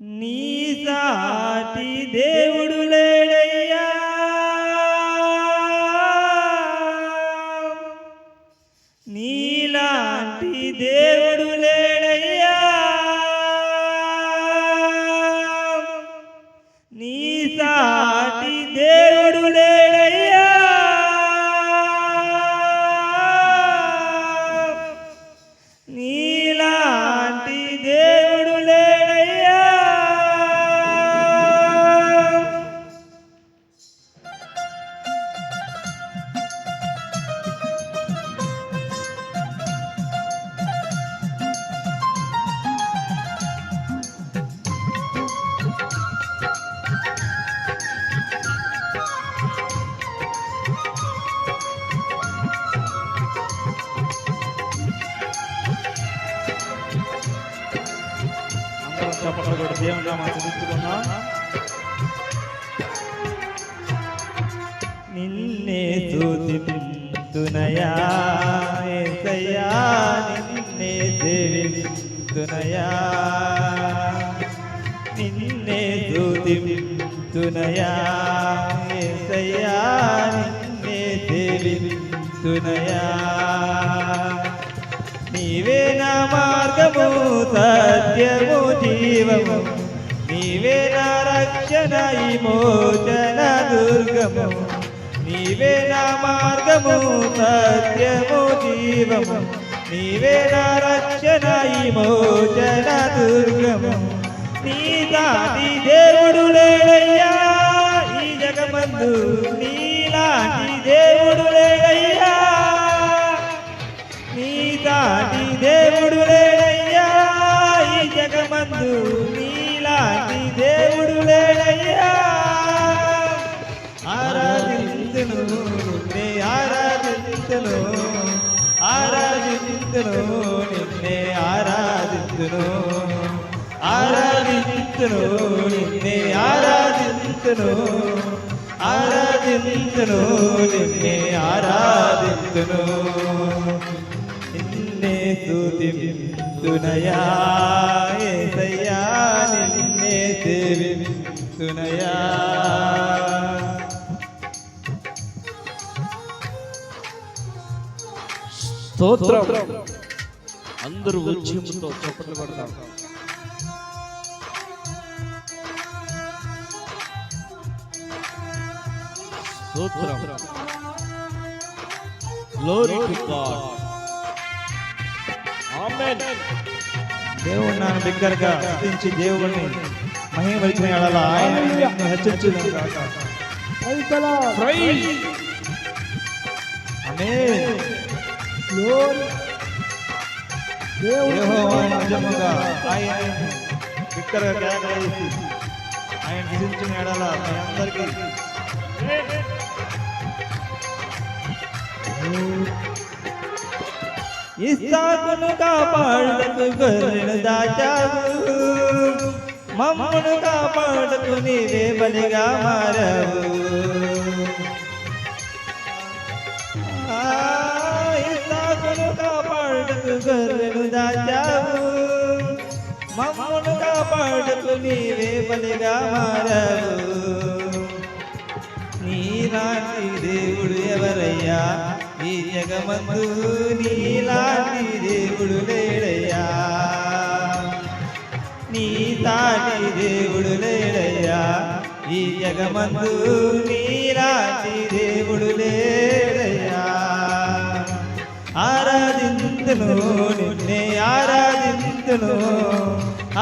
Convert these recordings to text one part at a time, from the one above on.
నీ సాటి దేవుడు లేడయ్యా, నీలాంటి దేవుడు లేడయ్యా, నీ సాటి దేవుడు లేడయ్యా, నీలాంటి దేవుడు లేడయ్యా. చప్పట్లు కూడా దేవుని నామాన్ని స్తుతిస్తున్నాం. నిన్నే స్తుతింతునయా యేసయ్యా, నిన్నే సేవింతునయా, నిన్నే స్తుతింతునయా యేసయ్యా, నిన్నే సేవింతునయా. నీవే నా మార్గము సత్యము జీవము, నీవే నా రక్షణ విమోచన దుర్గము, నీవే నా మార్గము సత్యము జీవము, నీవే నా రక్షణ విమోచన దుర్గము. నీ సాటి దేవుడు లేడయ్యా ఈ జగమందు, నీలాంటి దేవుడు లేడయ్యా, నీ సాటి దేవుడు లేడయ్యా ఈ జగమందు, నీలాంటి దేవుడు లేడయ్యా. ఆరాధింతును నిన్నే ఆరాధింతును, ఆరాధింతును నిన్నే ఆరాధింతును, ఆరాధింతును నిన్నే ఆరాధింతును, ఆరాధింతును నిన్నే ఆరాధింతును. నిన్నే స్తుతింతునయా యేసయ్యా, నిన్నే సేవింతునయా. స్తోత్రం. అందరూ ఉద్యమంతో చప్పట్లు కొడతాం. స్తోత్రం. Glory to God. ఆమేన్. దేవుని నామమున బిగ్గరగా స్తుతించి దేవుని మహిమపరిచిన యెడల ఆయన నిన్ను హెచ్చించును గాక. ప్రైజ్. ఆమేన్. గ్లోరీ. యెహోవా నిజముగా ఆయనను బిగ్గరగా కేకలేసి ఆయన స్తుతించిన యెడల మీ అందరికీ ఇస్సాకును కాపాడుటకు గొర్రెను దాచావు, మమ్మును కాపాడుటకు నీవే బలిగా మారావు. ఇస్సాకును కాపాడుటకు గొర్రెను దాచావు, మమ్మును కాపాడుటకు నీవే బలిగా మారావు. నీలాంటి దేవుడు ఎవరయ్యా ఈ జగమందు, నీలాంటి దేవుడు లేడయ్యా, నీ తాటి దేవుడు లేడయ్యా ఈ జగమందు, నీలాంటి దేవుడు లేడయ్యా. ఆరాధింతును నిన్నే ఆరాధింతును,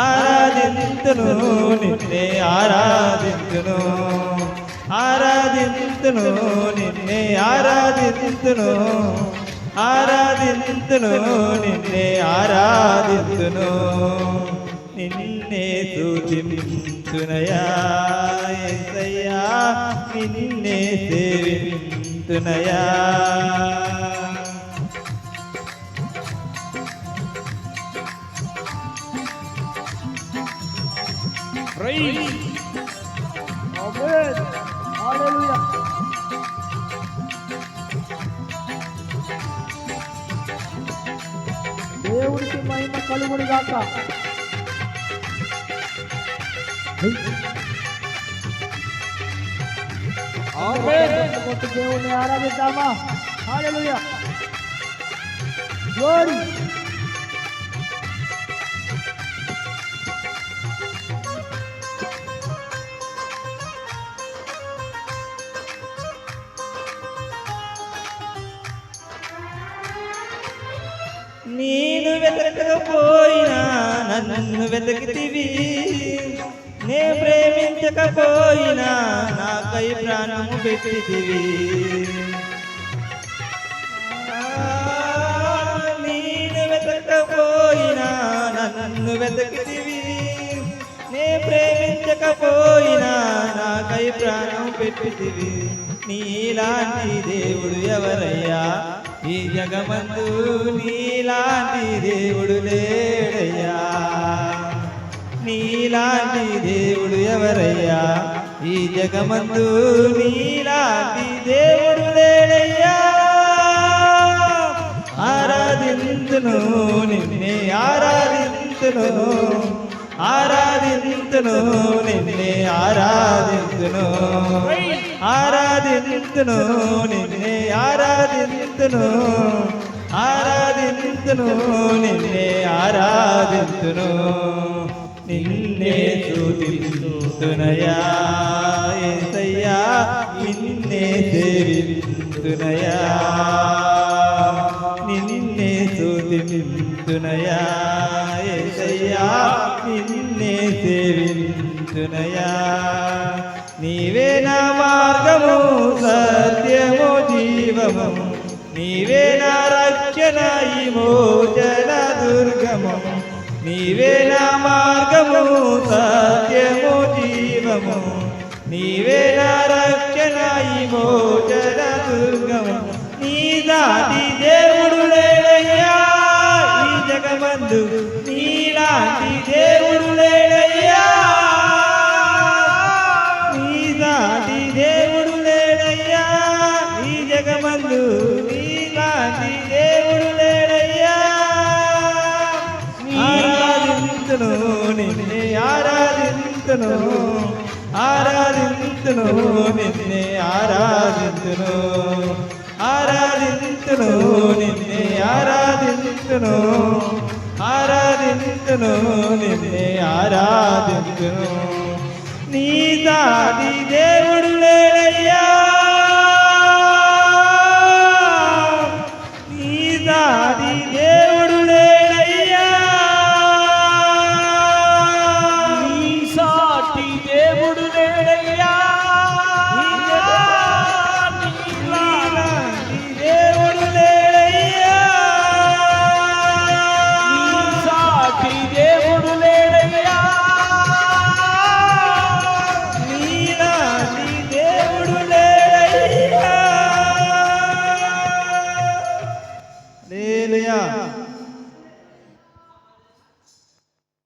ఆరాధింతును నిన్నే ఆరాధింతును, ఆరాధింతును నిన్నే ఆరాధింతును, ఆరాధింతును నిన్నే ఆరాధింతును. నిన్నే స్తుతింతునయా యేసయ్యా, నిన్నే సేవింతునయా. ప్రైజ్. ఆమేన్. హల్లెలూయా. దేవునికి మహిమ కలుగును గాక. ఆమేన్. కొట్టి దేవుణ్ణి ఆరాధిద్దామా? హల్లెలూయా. గ్లోరీ. నేను వెతకకపోయినా నన్ను వెతకితివి, నే ప్రేమించకపోయినా నాకై ప్రాణము పెట్టితివి. నేను వెతకకపోయినా నన్ను వెతకితివి, నే ప్రేమించకపోయినా నాకై ప్రాణం పెట్టితివి. నీలాంటి దేవుడు ఎవరయ్యా ఈ జగమందు, నీలాంటి దేవుడు లేడయ్యా. నీలాంటి దేవుడు ఎవరయ్యా ఈ జగమందు, నీలాంటి దేవుడు లేడయ్యా. ఆరాధింతును నిన్నే ఆరాధింతును, ఆరాధింతును నిన్నే ఆరాధింతును, ఆరాధింతును నిన్నే ఆరాధింతును, ఆరాధింతును నిన్నే ఆరాధింతును. నిన్నే స్తుతింతునయా యేసయ్యా, నిన్నే సేవింతునయా, నిన్నే స్తుతింతునయా యేసయ్యా, నిన్నే సేవింతునయా. నీవే నా మార్గము సత్యము జీవము, నీవే నా రక్షణ విమోచన దుర్గము. నీవే నా మార్గము సత్యము జీవము, నీవే నా రక్షణ విమోచన దుర్గము. నీ దాటి దేవుడు లేడయ్యా ఈ జగమందు, నీలాంటి దేవుడు లేడయ్యా. నీ దాటి దేవుడు లేడయ్యా ఈ జగమందు, నీలాంటి దేవుడు లేడయ్యా. ఆరాధింతును నిన్నే ఆరాధింతును, ఆరాధింతును నిన్నే ఆరాధింతును, ఆరాధింతును నిన్నే ఆరాధింతును, ఆరాధింతును నిన్నే ఆరాధింతును. నీ దాటి దేవుడు లేడయ్యా